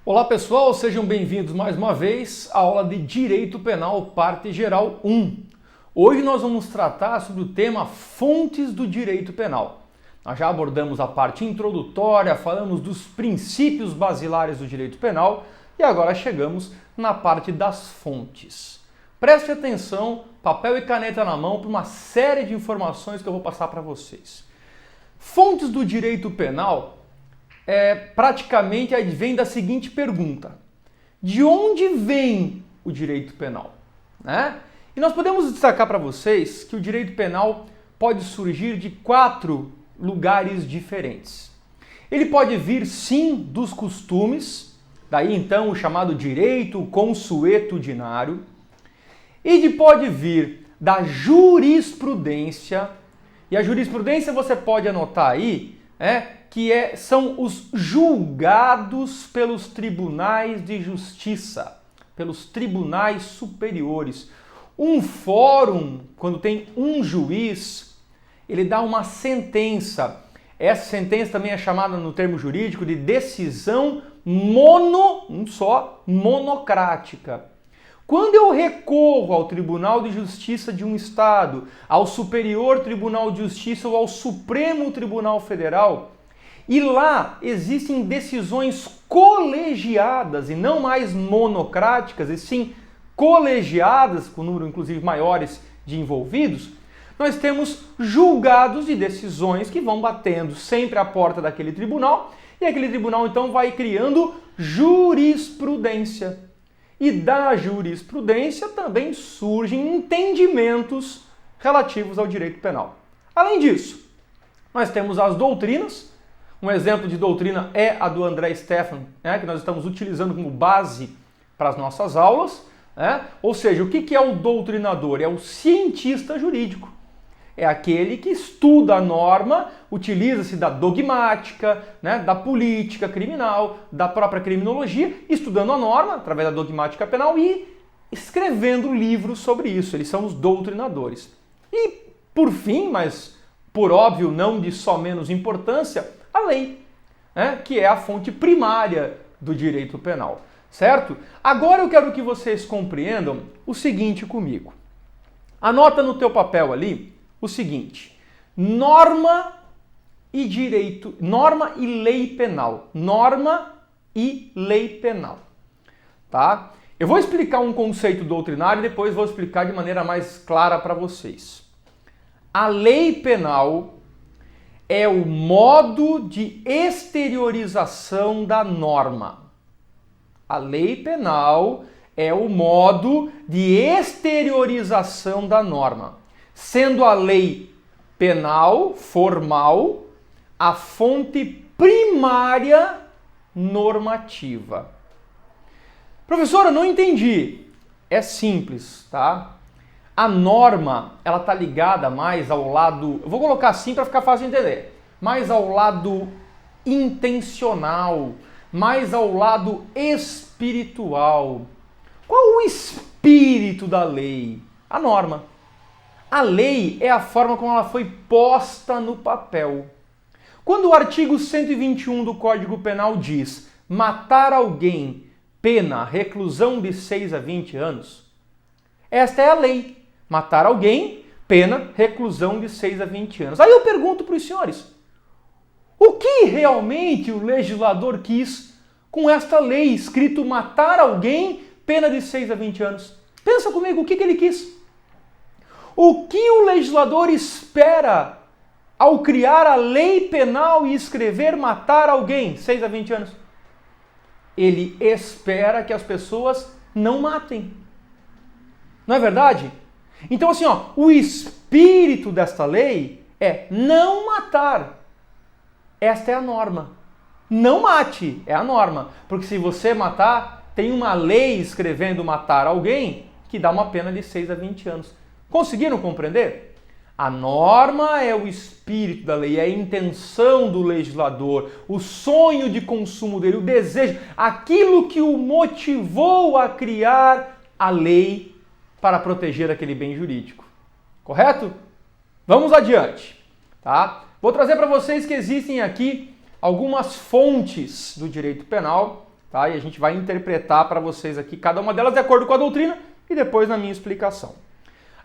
Olá pessoal, sejam bem-vindos mais uma vez à aula de Direito Penal, parte geral 1. Hoje nós vamos tratar sobre o tema fontes do direito penal. Nós já abordamos a parte introdutória, falamos dos princípios basilares do direito penal e agora chegamos na parte das fontes. Preste atenção, papel e caneta na mão, para uma série de informações que eu vou passar para vocês. Fontes do direito penal praticamente vem da seguinte pergunta: de onde vem o direito penal? Né? E nós podemos destacar para vocês que o direito penal pode surgir de 4 lugares diferentes. Ele pode vir sim dos costumes, daí então o chamado direito consuetudinário, e pode vir da jurisprudência, e a jurisprudência você pode anotar aí, são os julgados pelos tribunais de justiça, pelos tribunais superiores. Um fórum, quando tem um juiz, ele dá uma sentença. Essa sentença também é chamada no termo jurídico de decisão monocrática. Quando eu recorro ao Tribunal de Justiça de um Estado, ao Superior Tribunal de Justiça ou ao Supremo Tribunal Federal, e lá existem decisões colegiadas e não mais monocráticas, e sim colegiadas, com número inclusive maiores de envolvidos, nós temos julgados e decisões que vão batendo sempre à porta daquele tribunal, e aquele tribunal então vai criando jurisprudência. E da jurisprudência também surgem entendimentos relativos ao direito penal. Além disso, nós temos as doutrinas. Um exemplo de doutrina é a do André Stephan, que nós estamos utilizando como base para as nossas aulas. Ou seja, o que é o doutrinador? É o cientista jurídico. É aquele que estuda a norma, utiliza-se da dogmática, da política criminal, da própria criminologia, estudando a norma através da dogmática penal e escrevendo livros sobre isso. Eles são os doutrinadores. E, por fim, mas por óbvio não de só menos importância, a lei, que é a fonte primária do direito penal, certo? Agora eu quero que vocês compreendam o seguinte comigo. Anota no teu papel ali o seguinte: norma e lei penal. Norma e lei penal. Tá? Eu vou explicar um conceito doutrinário e depois vou explicar de maneira mais clara para vocês. A lei penal é o modo de exteriorização da norma. A lei penal é o modo de exteriorização da norma, sendo a lei penal formal a fonte primária normativa. Professor, eu não entendi. É simples, tá? A norma, ela tá ligada mais ao lado, eu vou colocar assim para ficar fácil de entender, mais ao lado intencional, mais ao lado espiritual. Qual o espírito da lei? A norma. A lei é a forma como ela foi posta no papel. Quando o artigo 121 do Código Penal diz matar alguém, pena, reclusão de 6 a 20 anos, esta é a lei. Matar alguém, pena, reclusão de 6 a 20 anos. Aí eu pergunto para os senhores, o que realmente o legislador quis com esta lei escrito matar alguém, pena de 6 a 20 anos? Pensa comigo, o que ele quis? O que o legislador espera ao criar a lei penal e escrever matar alguém, 6 a 20 anos? Ele espera que as pessoas não matem. Não é verdade? Então assim, o espírito desta lei é não matar. Esta é a norma. Não mate, é a norma. Porque se você matar, tem uma lei escrevendo matar alguém que dá uma pena de 6 a 20 anos. Conseguiram compreender? A norma é o espírito da lei, é a intenção do legislador, o sonho de consumo dele, o desejo, aquilo que o motivou a criar a lei para proteger aquele bem jurídico. Correto? Vamos adiante, tá? Vou trazer para vocês que existem aqui algumas fontes do direito penal tá? E a gente vai interpretar para vocês aqui cada uma delas de acordo com a doutrina e depois na minha explicação.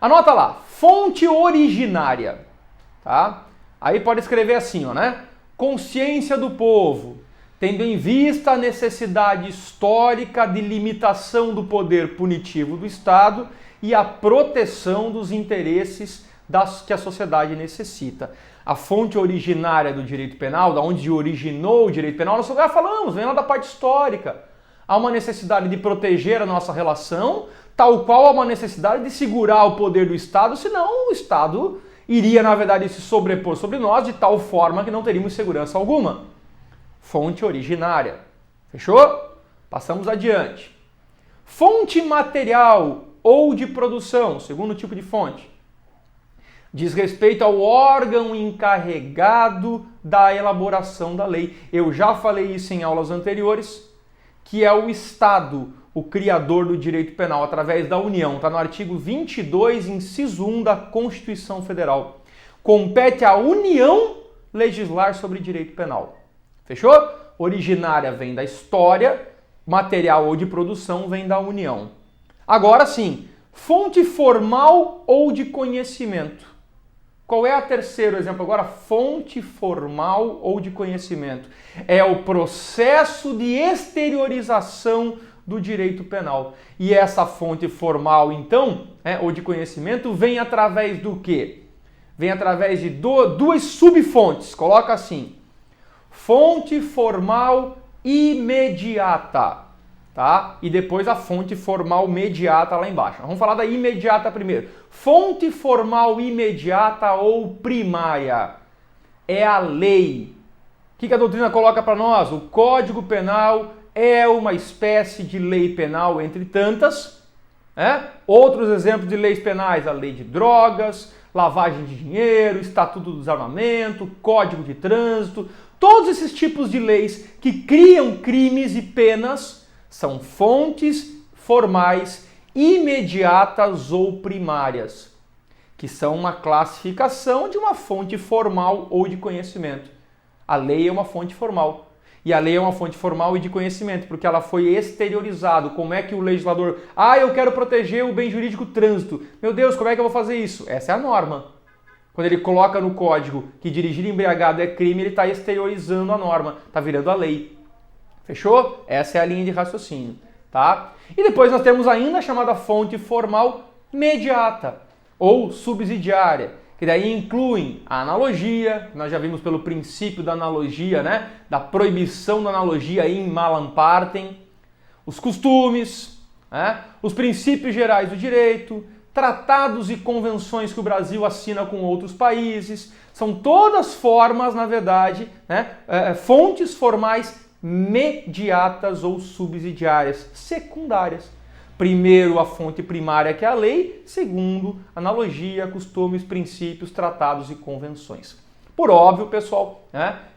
Anota lá, fonte originária, tá? Aí pode escrever assim, ó, né? Consciência do povo, tendo em vista a necessidade histórica de limitação do poder punitivo do Estado e a proteção dos interesses que a sociedade necessita. A fonte originária do direito penal, da onde originou o direito penal, nós já falamos, vem lá da parte histórica. Há uma necessidade de proteger a nossa relação, tal qual há uma necessidade de segurar o poder do Estado, senão o Estado iria, na verdade, se sobrepor sobre nós de tal forma que não teríamos segurança alguma. Fonte originária. Fechou? Passamos adiante. Fonte material ou de produção, segundo tipo de fonte. Diz respeito ao órgão encarregado da elaboração da lei. Eu já falei isso em aulas anteriores, que é o Estado, o criador do direito penal, através da União. Está no artigo 22, inciso 1 da Constituição Federal. Compete à União legislar sobre direito penal. Fechou? Originária vem da história, material ou de produção vem da União. Agora sim, fonte formal ou de conhecimento. Qual é o terceiro exemplo agora? Fonte formal ou de conhecimento. É o processo de exteriorização do direito penal. E essa fonte formal, então, ou de conhecimento, vem através do quê? Vem através de duas subfontes. Coloca assim. Fonte formal imediata. Tá? E depois a fonte formal mediata lá embaixo. Vamos falar da imediata primeiro. Fonte formal imediata ou primária é a lei. O que a doutrina coloca para nós? O Código Penal é uma espécie de lei penal, entre tantas. Outros exemplos de leis penais, a lei de drogas, lavagem de dinheiro, Estatuto do Desarmamento, Código de Trânsito. Todos esses tipos de leis que criam crimes e penas são fontes formais imediatas ou primárias, que são uma classificação de uma fonte formal ou de conhecimento. A lei é uma fonte formal. E a lei é uma fonte formal e de conhecimento, porque ela foi exteriorizada. Como é que o legislador... eu quero proteger o bem jurídico trânsito. Meu Deus, como é que eu vou fazer isso? Essa é a norma. Quando ele coloca no código que dirigir embriagado é crime, ele está exteriorizando a norma, está virando a lei. Fechou? Essa é a linha de raciocínio, tá? E depois nós temos ainda a chamada fonte formal mediata ou subsidiária, que daí incluem a analogia, nós já vimos pelo princípio da analogia, né? Da proibição da analogia in malam partem, os costumes, os princípios gerais do direito, tratados e convenções que o Brasil assina com outros países, são todas formas, na verdade, fontes formais mediatas ou subsidiárias, secundárias. Primeiro, a fonte primária, que é a lei. Segundo, analogia, costumes, princípios, tratados e convenções. Por óbvio, pessoal,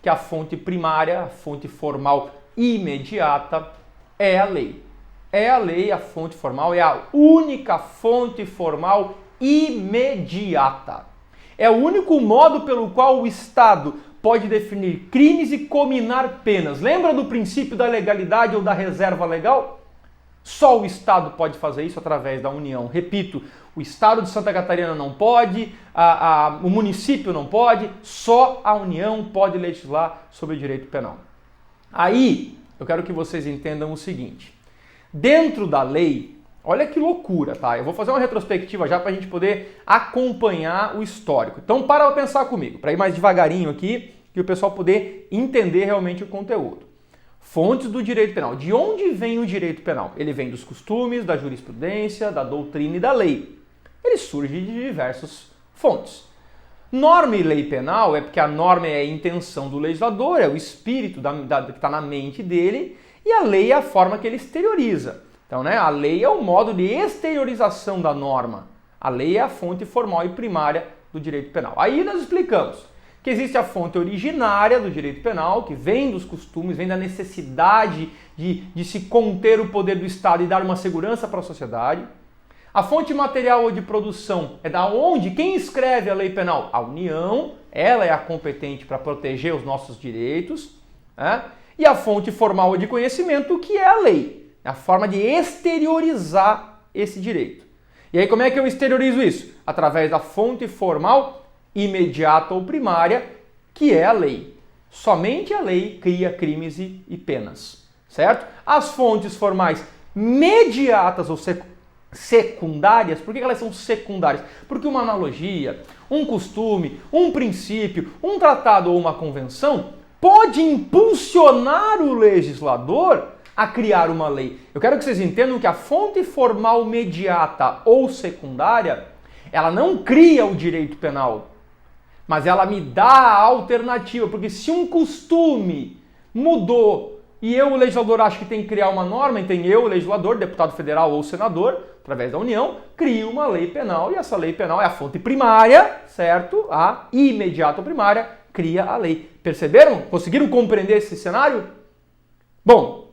que a fonte primária, a fonte formal imediata, é a lei. É a lei, a fonte formal, é a única fonte formal imediata. É o único modo pelo qual o Estado pode definir crimes e cominar penas. Lembra do princípio da legalidade ou da reserva legal? Só o Estado pode fazer isso através da União. Repito, o Estado de Santa Catarina não pode, o município não pode, só a União pode legislar sobre o direito penal. Aí, eu quero que vocês entendam o seguinte. Dentro da lei, olha que loucura, tá? Eu vou fazer uma retrospectiva já para a gente poder acompanhar o histórico. Então, para pensar comigo, para ir mais devagarinho aqui e o pessoal poder entender realmente o conteúdo. Fontes do direito penal. De onde vem o direito penal? Ele vem dos costumes, da jurisprudência, da doutrina e da lei. Ele surge de diversas fontes. Norma e lei penal é porque a norma é a intenção do legislador, é o espírito que está na mente dele, e a lei é a forma que ele exterioriza. Então, a lei é o modo de exteriorização da norma. A lei é a fonte formal e primária do direito penal. Aí nós explicamos que existe a fonte originária do direito penal, que vem dos costumes, vem da necessidade de se conter o poder do Estado e dar uma segurança para a sociedade. A fonte material ou de produção é da onde? Quem escreve a lei penal? A União, ela é a competente para proteger os nossos direitos. e a fonte formal de conhecimento, que é a lei. É a forma de exteriorizar esse direito. E aí como é que eu exteriorizo isso? Através da fonte formal imediata ou primária, que é a lei. Somente a lei cria crimes e penas, certo? As fontes formais mediatas ou secundárias, por que elas são secundárias? Porque uma analogia, um costume, um princípio, um tratado ou uma convenção pode impulsionar o legislador a criar uma lei. Eu quero que vocês entendam que a fonte formal mediata ou secundária, ela não cria o direito penal, mas ela me dá a alternativa, porque se um costume mudou e eu, o legislador, acho que tem que criar uma norma, então eu, o legislador, deputado federal ou senador, através da União, crio uma lei penal e essa lei penal é a fonte primária, certo? A imediata primária cria a lei. Perceberam? Conseguiram compreender esse cenário? Bom,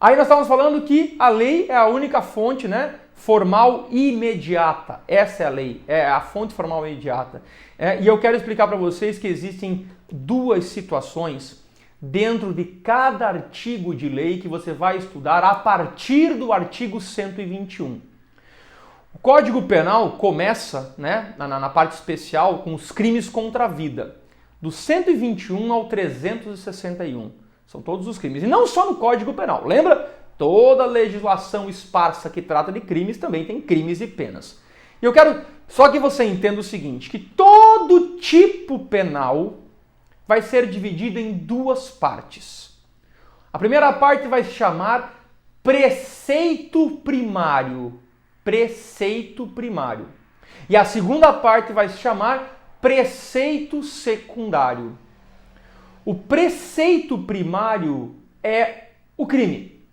aí nós estávamos falando que a lei é a única fonte, né, formal imediata. Essa é a lei, é a fonte formal imediata. E eu quero explicar para vocês que existem duas situações dentro de cada artigo de lei que você vai estudar a partir do artigo 121. O Código Penal começa, né, na parte especial com os crimes contra a vida, do 121 ao 361. São todos os crimes. E não só no Código Penal. Lembra? Toda legislação esparsa que trata de crimes também tem crimes e penas. E eu quero só que você entenda o seguinte, que todo tipo penal vai ser dividido em duas partes. A primeira parte vai se chamar preceito primário. Preceito primário. E a segunda parte vai se chamar preceito secundário. O preceito primário é o crime.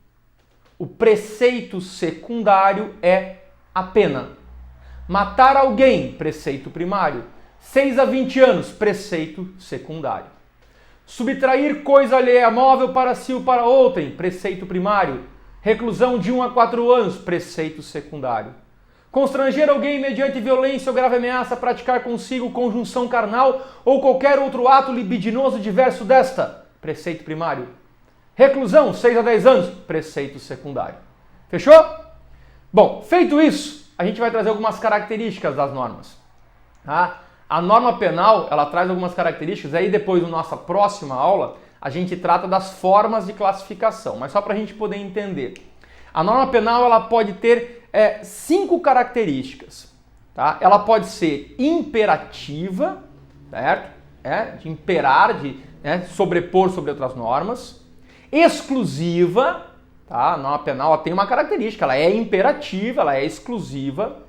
O preceito secundário é a pena. Matar alguém, preceito primário. 6 a 20 anos, preceito secundário. Subtrair coisa alheia móvel para si ou para outrem, preceito primário. Reclusão de 1 a 4 anos, preceito secundário. Constranger alguém mediante violência ou grave ameaça a praticar consigo conjunção carnal ou qualquer outro ato libidinoso diverso desta, preceito primário. Reclusão, 6 a 10 anos, preceito secundário. Fechou? Bom, feito isso, a gente vai trazer algumas características das normas. Tá? A norma penal, ela traz algumas características, aí depois, na nossa próxima aula, a gente trata das formas de classificação, mas só para a gente poder entender. A norma penal, ela pode ter 5 características. Tá? Ela pode ser imperativa, certo? De imperar, de sobrepor sobre outras normas. Exclusiva, tá? A norma penal ela tem uma característica, ela é imperativa, ela é exclusiva.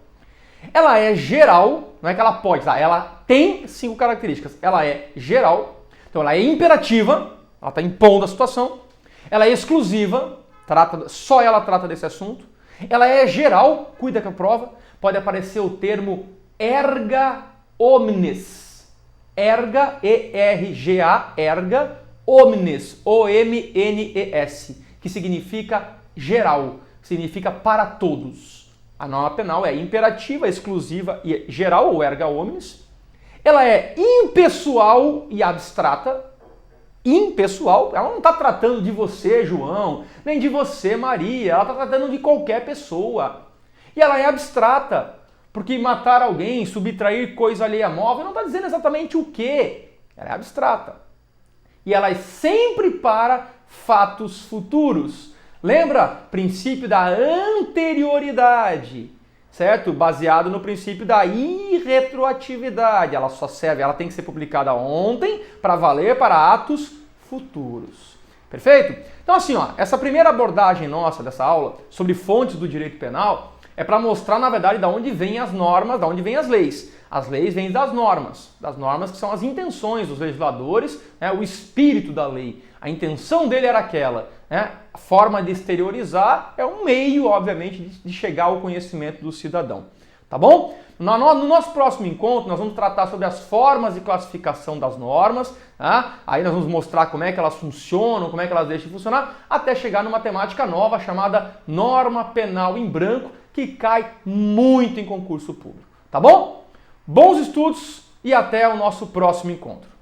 Ela é geral, não é que ela pode, tá? Ela tem 5 características. Ela é geral, então ela é imperativa, ela está impondo a situação. Ela é exclusiva, só ela trata desse assunto. Ela é geral, cuida que a prova, pode aparecer o termo erga omnes. Erga, E-R-G-A, erga omnes, O-M-N-E-S, que significa geral, significa para todos. A norma penal é imperativa, exclusiva e geral, ou erga omnes. Ela é impessoal e abstrata. Impessoal, ela não está tratando de você, João, nem de você, Maria, ela está tratando de qualquer pessoa. E ela é abstrata, porque matar alguém, subtrair coisa alheia móvel, não está dizendo exatamente o quê. Ela é abstrata. E ela é sempre para fatos futuros. Lembra? Princípio da anterioridade, certo? Baseado no princípio da irretroatividade. Ela só serve, ela tem que ser publicada ontem para valer para atos futuros. Perfeito? Então assim, essa primeira abordagem nossa dessa aula sobre fontes do direito penal é para mostrar, na verdade, de onde vêm as normas, de onde vêm as leis. As leis vêm das normas que são as intenções dos legisladores, o espírito da lei. A intenção dele era aquela, a forma de exteriorizar é um meio, obviamente, de chegar ao conhecimento do cidadão. Tá bom? No nosso próximo encontro, nós vamos tratar sobre as formas de classificação das normas, tá? Aí nós vamos mostrar como é que elas funcionam, como é que elas deixam de funcionar, até chegar numa temática nova chamada norma penal em branco, que cai muito em concurso público. Tá bom? Bons estudos e até o nosso próximo encontro.